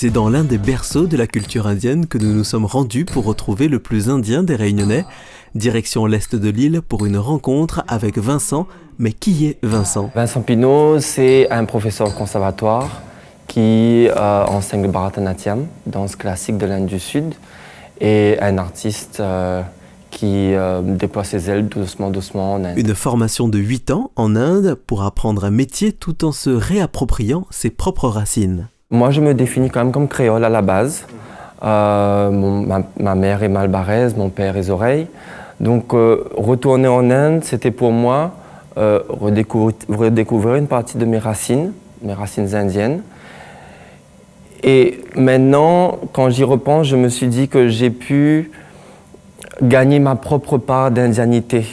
C'est dans l'un des berceaux de la culture indienne que nous nous sommes rendus pour retrouver le plus indien des Réunionnais. Direction l'est de l'île pour une rencontre avec Vincent. Mais qui est Vincent? Vincent Pinault, c'est un professeur au conservatoire qui enseigne le Bharatanatyam, danse classique de l'Inde du Sud, et un artiste qui déploie ses ailes doucement en Inde. Une formation de 8 ans en Inde pour apprendre un métier tout en se réappropriant ses propres racines. Moi, je me définis quand même comme créole à la base. Ma mère est malbaraise, mon père est oreille. Donc, retourner en Inde, c'était pour moi redécouvrir une partie de mes racines indiennes. Et maintenant, quand j'y repense, je me suis dit que j'ai pu gagner ma propre part d'indianité,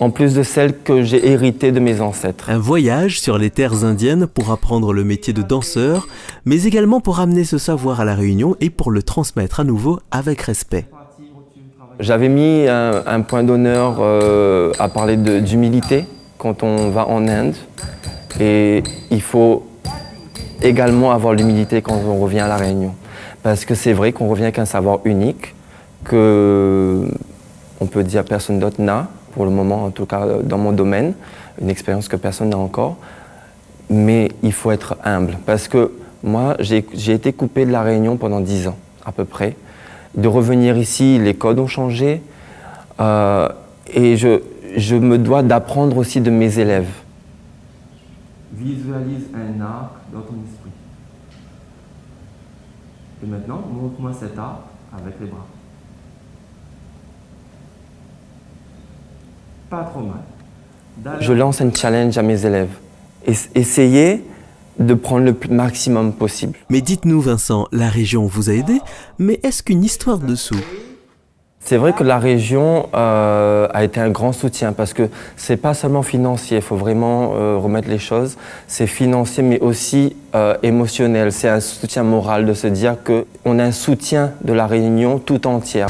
en plus de celle que j'ai héritée de mes ancêtres. Un voyage sur les terres indiennes pour apprendre le métier de danseur, mais également pour amener ce savoir à La Réunion et pour le transmettre à nouveau avec respect. J'avais mis un point d'honneur à parler d'humilité quand on va en Inde. Et il faut également avoir l'humilité quand on revient à La Réunion. Parce que c'est vrai qu'on revient avec un savoir unique que on peut dire personne d'autre n'a, pour le moment, en tout cas dans mon domaine, une expérience que personne n'a encore. Mais il faut être humble. Parce que moi, j'ai été coupé de La Réunion pendant 10 ans, à peu près. De revenir ici, les codes ont changé. Et je me dois d'apprendre aussi de mes élèves. Visualise un arc dans ton esprit. Et maintenant, montre-moi cet arc avec les bras. Pas trop mal. Je lance un challenge à mes élèves. Essayez de prendre le maximum possible. Mais dites-nous Vincent, la région vous a aidé, mais est-ce qu'une histoire dessous? C'est vrai que la région a été un grand soutien parce que c'est pas seulement financier, il faut vraiment remettre les choses. C'est financier mais aussi émotionnel. C'est un soutien moral de se dire qu'on a un soutien de la Réunion tout entière.